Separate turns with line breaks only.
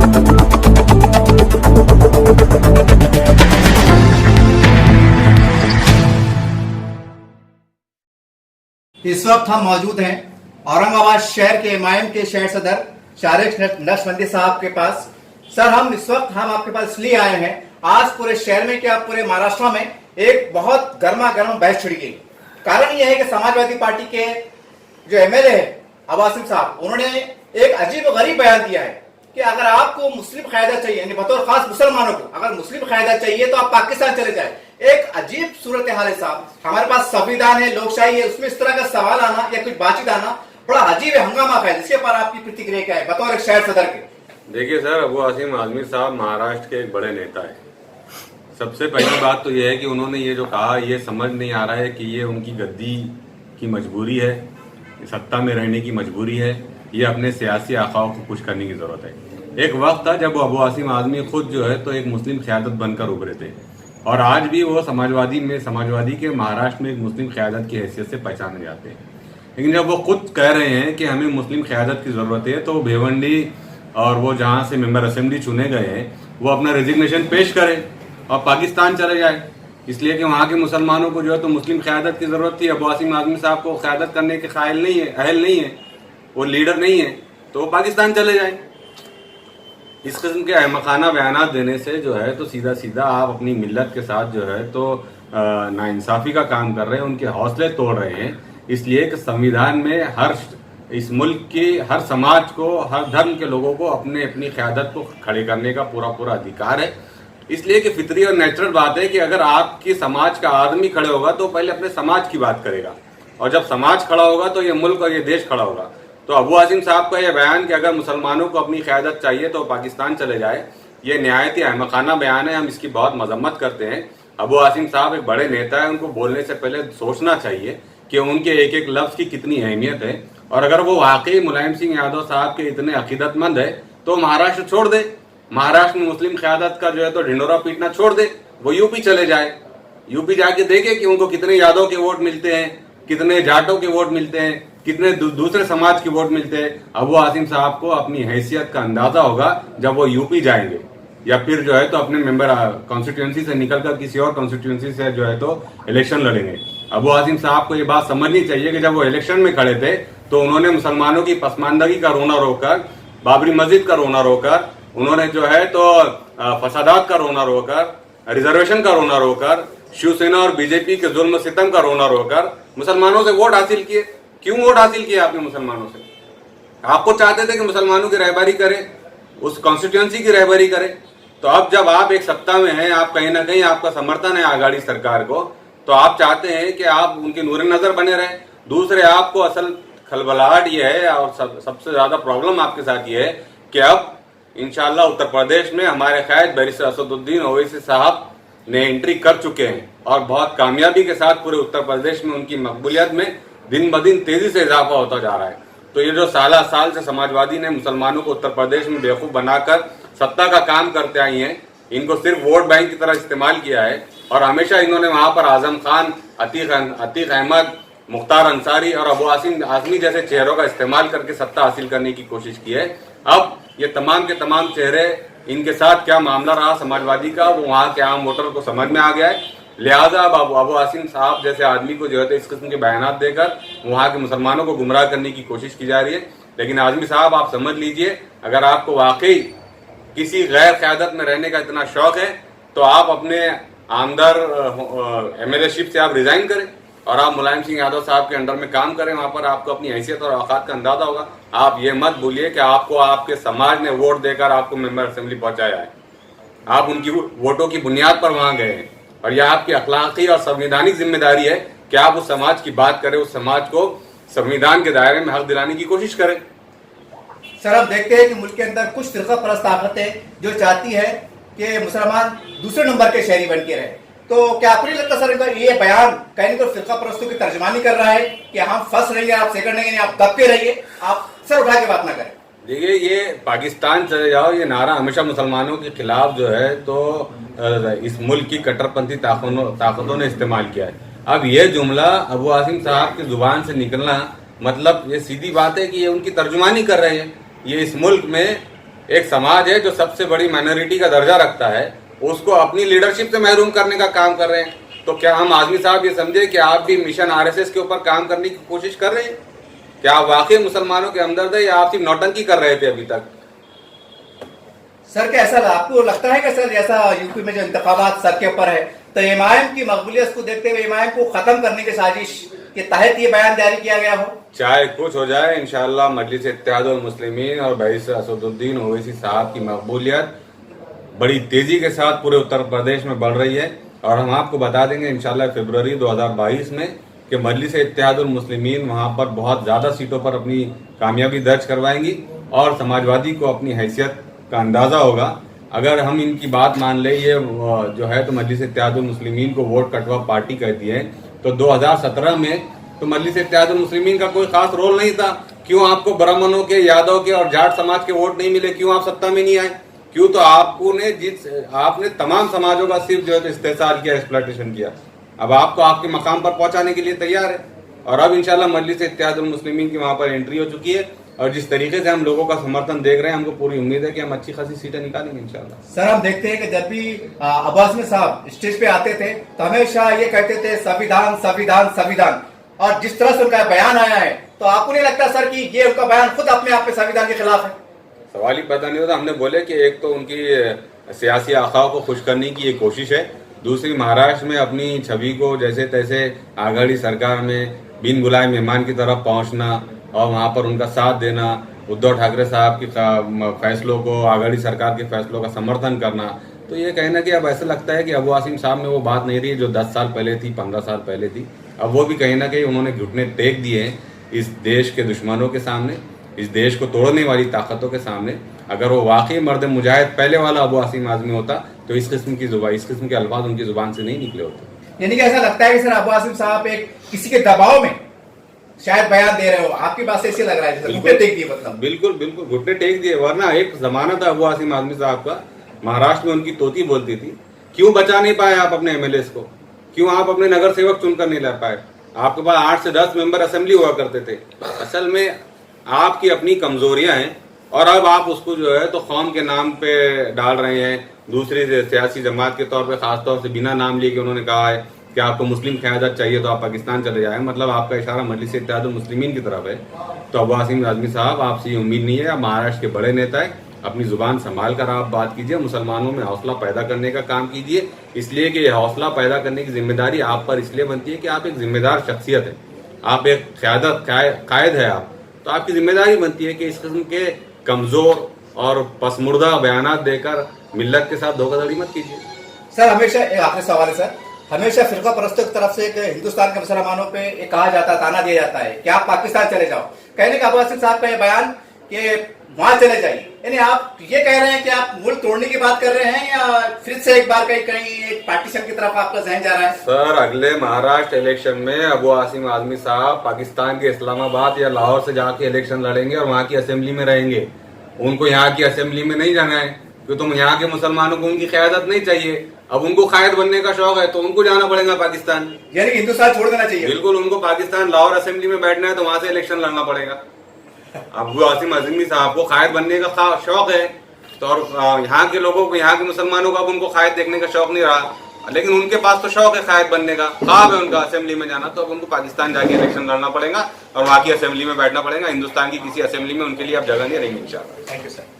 इस वक्त हम मौजूद हैं औरंगाबाद शहर के एमआईएम के शहर सदर शारिक नक्शबंदी साहब के पास। सर, हम इस वक्त आपके पास इसलिए आए हैं, आज पूरे शहर में क्या पूरे महाराष्ट्र में एक बहुत गर्मा गर्म बहस छिड़ गई। कारण यह है कि समाजवादी पार्टी के जो एमएलए है अब्बासिम साहब, उन्होंने एक अजीब गरीब बयान दिया है कि अगर आपको मुस्लिम क़यादत चाहिए, यानी बतौर खास मुसलमानों को अगर मुस्लिम क़यादत चाहिए तो आप पाकिस्तान चले जाए। एक अजीब सूरत हाल है साहब। हमारे पास संविधान है, लोकशाही है, उसमें इस तरह का सवाल आना या कुछ बातचीत आना बड़ा अजीब है, हंगामा है। इसके पर आपकी प्रतिक्रिया क्या है बतौर एक शहर सदर के?
देखिए सर, अबू आसिम आजमी साहब महाराष्ट्र के एक बड़े नेता है। सबसे पहली बात तो यह है कि उन्होंने ये जो कहा, ये समझ नहीं आ रहा है कि ये उनकी गद्दी की मजबूरी है, सत्ता में रहने की मजबूरी है, ये अपने सियासी आकाओं को खुश करने की जरूरत है। एक वक्त था जब अबू आसिम आजमी खुद जो है तो एक मुस्लिम क़यादत बनकर उभरे थे, और आज भी वो समाजवादी के महाराष्ट्र में एक मुस्लिम क़यादत की हैसियत से पहचाने जाते हैं। लेकिन जब वो खुद कह रहे हैं कि हमें मुस्लिम क़यादत की जरूरत है, तो भिवंडी और वो जहां से मेंबर असेंबली चुने गए हैं वो अपना रेजिग्नेशन पेश करें और पाकिस्तान चले जाए, इसलिए कि वहां के मुसलमानों को जो है तो मुस्लिम क़यादत की जरूरत थी। अबू आसिम आजमी साहब को क़यादत करने के अहल नहीं है, वो लीडर नहीं है, तो वो पाकिस्तान चले जाए। इस किस्म के अहमकाना बयानात देने से जो है तो सीधा सीधा आप अपनी मिल्लत के साथ जो है तो नाइंसाफी का काम कर रहे हैं, उनके हौसले तोड़ रहे हैं। इसलिए कि संविधान में इस मुल्क की हर समाज को, हर धर्म के लोगों को अपने अपनी क़यादत को खड़े करने का पूरा अधिकार है। इसलिए कि फितरी और नेचुरल बात है कि अगर आपकी समाज का आदमी खड़े होगा तो पहले अपने समाज की बात करेगा, और जब समाज खड़ा होगा तो ये मुल्क और ये देश खड़ा होगा। तो अबू आसिम साहब का यह बयान कि अगर मुसलमानों को अपनी क़यादत चाहिए तो पाकिस्तान चले जाए, ये निहायत ही अहमकाना बयान है। हम इसकी बहुत मजम्मत करते हैं। अबू आसिम साहब एक बड़े नेता है, उनको बोलने से पहले सोचना चाहिए कि उनके एक एक लफ्ज की कितनी अहमियत है, और अगर वो वाकई मुलायम सिंह यादव साहब के इतने अकीदतमंद है तो महाराष्ट्र छोड़ दे, महाराष्ट्र में मुस्लिम क़यादत का जो है तो ढिंडोरा पीटना छोड़ दे, वो यूपी चले जाए, यूपी जाके देखे कि उनको कितने यादव के वोट मिलते हैं, कितने जाटों के वोट मिलते हैं, कितने दूसरे समाज के वोट मिलते हैं। अबू आसिम साहब को अपनी हैसियत का अंदाजा होगा जब वो यूपी जाएंगे, या फिर जो है तो अपने मेंबर कॉन्स्टिट्यूंसी से निकलकर किसी और कॉन्स्टिट्यूंसी से जो है तो इलेक्शन लड़ेंगे। अबू आसिम साहब को ये बात समझनी चाहिए कि जब वो इलेक्शन में खड़े थे तो उन्होंने मुसलमानों की पसमानदगी का रोना रोककर, बाबरी मस्जिद का रोना रोककर, उन्होंने जो है तो फसादात का रोना रोककर, रिजर्वेशन का रोना रोककर, शिवसेना और बीजेपी के जुल्म सितम का रोना रोककर मुसलमानों से वोट हासिल किए। क्यों वोट हासिल किया आपने मुसलमानों से? आपको चाहते थे कि मुसलमानों की रहबरी करे, उस कॉन्स्टिट्यूंसी की रहबरी करे। तो अब जब आप एक सत्ता में हैं, आप कहीं ना कहीं आपका समर्थन है आघाड़ी सरकार को, तो आप चाहते हैं कि आप उनके नूर नजर बने रहें। दूसरे, आपको असल खलबलाहट ये है और सबसे ज्यादा प्रॉब्लम आपके साथ ये है कि अब इंशाल्लाह उत्तर प्रदेश में हमारे क़ायद बैरिस्टर असदुद्दीन ओवैसी साहब ने एंट्री कर चुके हैं, और बहुत कामयाबी के साथ पूरे उत्तर प्रदेश में उनकी मकबूलियत में दिन ब दिन तेजी से इजाफा होता जा रहा है। तो ये जो साल से समाजवादी ने मुसलमानों को उत्तर प्रदेश में बेवकूफ बनाकर सत्ता का काम करते आई हैं, इनको सिर्फ वोट बैंक की तरह इस्तेमाल किया है, और हमेशा इन्होंने वहां पर आजम खान, अतीक अहमद, मुख्तार अंसारी और अबू आसिम आजमी जैसे चेहरों का इस्तेमाल करके सत्ता हासिल करने की कोशिश की है। अब ये तमाम के तमाम चेहरे, इनके साथ क्या मामला रहा समाजवादी का, वो वहां के आम वोटर को समझ में आ गया है। लिहाजा अब अबू आसिम साहब जैसे आदमी को जो है इस किस्म के बयानात देकर वहां के मुसलमानों को गुमराह करने की कोशिश की जा रही है। लेकिन आजमी साहब, आप समझ लीजिए, अगर आपको वाकई किसी गैर क़यादत में रहने का इतना शौक है तो आप अपने आमदार एमएलए-शिप से आप रिजाइन करें और आप मुलायम सिंह यादव साहब के अंडर में काम करें। वहां पर आपको अपनी हैसियत और औकात का अंदाजा होगा। आप ये मत भूलिए कि आपको आपके समाज ने वोट देकर आपको मेंबर असेंबली पहुंचाया है, आप उनकी वोटों की बुनियाद पर वहां गए हैं, और यह आपकी अखलाकी और संवैधानिक जिम्मेदारी है कि आप उस समाज की बात करें, उस समाज को संविधान के दायरे में हक दिलाने की कोशिश करें।
सर, अब देखते हैं कि मुल्क के अंदर कुछ फिरका परस्त ताकतें जो चाहती है कि मुसलमान दूसरे नंबर के शहरी बन के रहे। तो क्या आपको नहीं लगता सर इनका ये बयान कहीं तो फिरका परस्तों की तर्जमानी कर रहा है कि हम फंस रहिए, आप सेकंड नहीं, आप दब के रहिए, आप सर उठा के बात ना करें?
देखिए, ये पाकिस्तान चले जाओ, ये नारा हमेशा मुसलमानों के खिलाफ जो है तो इस मुल्क की कट्टरपंथी ताकतों ने इस्तेमाल किया है। अब ये जुमला अबू आसिम साहब की जुबान से निकलना, मतलब ये सीधी बात है कि ये उनकी तर्जुमानी कर रहे हैं। ये इस मुल्क में एक समाज है जो सबसे बड़ी माइनॉरिटी का दर्जा रखता है, उसको अपनी लीडरशिप से महरूम करने का काम कर रहे हैं। तो क्या हम आजमी साहब ये समझे कि आप भी मिशन आरएसएस के ऊपर काम करने की कोशिश कर रहे हैं? क्या आप वाकई मुसलमानों के हमदर्द है या आप सिर्फ नौटंकी कर रहे थे अभी तक?
सर क्या ऐसा आपको लगता है कि सर जैसा यूपी में जो इंतखाबात सर के ऊपर है, तो इमाम की मकबूलियत को देखते हुए इमाम को खत्म करने की साजिश के तहत ये बयान जारी किया गया हो?
चाहे कुछ हो जाए, इंशाअल्लाह मजलिस इत्तेहादुल मुस्लिमीन और बैरिस असदुद्दीन ओवैसी साहब की मकबूलियत बड़ी तेजी के साथ पूरे उत्तर प्रदेश में बढ़ रही है। और हम आपको बता देंगे इंशाअल्लाह फरवरी 2022 में कि मजलिस इत्तेहादुल मुस्लिमीन वहाँ पर बहुत ज़्यादा सीटों पर अपनी कामयाबी दर्ज करवाएंगी और समाजवादी को अपनी हैसियत का अंदाज़ा होगा। अगर हम इनकी बात मान ले, ये जो है तो मजलिस इत्तेहादुल मुस्लिमीन को वोट कटवा पार्टी कहती है, तो 2017 में तो मजलिस इत्तेहादुल मुस्लिमीन का कोई खास रोल नहीं था। क्यों आपको ब्राह्मणों के, यादव के और जाट समाज के वोट नहीं मिले? क्यों आप सत्ता में नहीं आए? क्यों? तो आपने तमाम समाजों का सिर्फ जो है इस्तेहसाल किया, एक्सप्लॉयटेशन किया। अब आपको आपके मकाम पर पहुंचाने के लिए तैयार है। और अब इंशाल्लाह मजलिस इत्तेहादुल मुस्लिमीन की वहां पर एंट्री हो चुकी है और जिस तरीके से हम लोगों का समर्थन देख रहे हैं, हमको पूरी उम्मीद है कि हम अच्छी खासी सीटें निकालेंगे इंशाल्लाह।
सर हम देखते हैं कि जब भी अब्बास में साहब स्टेज पे आते थे तो हमेशा ये कहते थे संविधान संविधान संविधान, और जिस तरह से उनका बयान आया है तो आपको नहीं लगता सर कि ये उनका बयान खुद अपने आप में संविधान के खिलाफ है?
सवाल ही पैदा नहीं होता। हमने बोले कि एक तो उनकी सियासी आखाओं को खुश करने की एक कोशिश है, दूसरी महाराष्ट्र में अपनी छवि को जैसे तैसे आघाड़ी सरकार में बिन बुलाए मेहमान की तरफ पहुंचना और वहां पर उनका साथ देना, उद्धव ठाकरे साहब के फैसलों को, आघाड़ी सरकार के फैसलों का समर्थन करना, तो ये कहना कि अब ऐसा लगता है कि अबू आसिम साहब में वो बात नहीं रही जो 10 साल पहले थी, 15 साल पहले थी। अब वो भी कहीं ना कहीं उन्होंने घुटने टेक दिए हैं इस देश के दुश्मनों के सामने, इस देश को तोड़ने वाली ताकतों के सामने। अगर वो वाकई मर्द मुजाहिद पहले वाला अबू आसिम आजमी होता तो इस किस्म के अल्फाज उनकी जुबान से नहीं निकले होते।
यानी कि ऐसा लगता है कि सर अबू आसिम साहब एक किसी के दबाव में शायद बयान दे रहे हो, आपकी बात से ऐसे लग रहा है घुटने टेक दिए? मतलब बिल्कुल
बिल्कुल घुटने टेक दिए, वरना एक जमाना था अबू आसिम आजमी साहब का, महाराष्ट्र में उनकी तोती बोलती थी। क्यों बचा नहीं पाए आप अपने एमएलए को? क्यों आप अपने नगर सेवक चुनकर नहीं ला पाए? आपके पास 8 से 10 मेंबर असेंबली हुआ करते थे। असल में आपकी अपनी कमजोरियां हैं और अब आप उसको जो है तो कौम के नाम पे डाल रहे हैं। दूसरी सियासी जमात के तौर पे खास तौर से बिना नाम लिए कि उन्होंने कहा है कि आपको मुस्लिम क़यादत चाहिए तो आप पाकिस्तान चले जाएं, मतलब आपका इशारा मजलिस इत्तेहादुल मुस्लिमीन की तरफ है। तो अबू आसिम आजमी साहब, आपसे ये उम्मीद नहीं है, आप महाराष्ट्र के बड़े नेता है, अपनी जुबान संभाल कर आप बात कीजिए, मुसलमानों में हौसला पैदा करने का काम कीजिए। इसलिए कि हौसला पैदा करने की जिम्मेदारी आप पर इसलिए बनती है कि आप एक जिम्मेदार शख्सियत है, आप एक कायद है आप, तो आपकी जिम्मेदारी बनती है कि इस किस्म के कमजोर और पसमुर्दा बयानात देकर मिल्लत के साथ धोखाधड़ी मत कीजिए।
सर हमेशा एक आखिरी सवाल है सर, हमेशा फिरका परस्तों की तरफ से हिंदुस्तान के मुसलमानों पे एक कहा जाता है, ताना दिया जाता है कि आप पाकिस्तान चले जाओ। कहने का अबू आसिम साहब का ये बयान कि वहां चले जाइए, यानी आप ये कह रहे हैं कि आप मुल्क तोड़ने की बात कर रहे हैं या फिर से एक बार कहीं एक पार्टीशन की तरफ आपका जहन जा रहा है?
सर अगले महाराष्ट्र इलेक्शन में अबू आसिम आजमी साहब पाकिस्तान के इस्लामाबाद या लाहौर से जाके इलेक्शन लड़ेंगे और वहां की असेंबली में रहेंगे। उनको यहाँ की असेंबली में नहीं जाना है क्योंकि तुम यहाँ के मुसलमानों को उनकी क़यादत नहीं चाहिए। अब उनको कायद बनने का शौक है तो उनको जाना पड़ेगा पाकिस्तान,
यानी कि हिंदुस्तान छोड़ देना चाहिए।
बिल्कुल, उनको पाकिस्तान लाहौर असेंबली में बैठना है तो वहां से इलेक्शन लड़ना पड़ेगा। अबू आसिम आजमी साहब को कायद बनने का शौक है तो, और यहाँ के लोगों को, यहाँ के मुसलमानों को अब उनको कायद देखने का शौक नहीं रहा, लेकिन उनके पास तो शौक है कायद बनने का, ख्वाब है उनका असेंबली में जाना, तो अब उनको पाकिस्तान जाके इलेक्शन लड़ना पड़ेगा और वहाँ की असेंबली में बैठना पड़ेगा। हिंदुस्तान की किसी असेंबली में उनके लिए अब जगह नहीं रहेंगी इंशाल्लाह।
Thank you sir.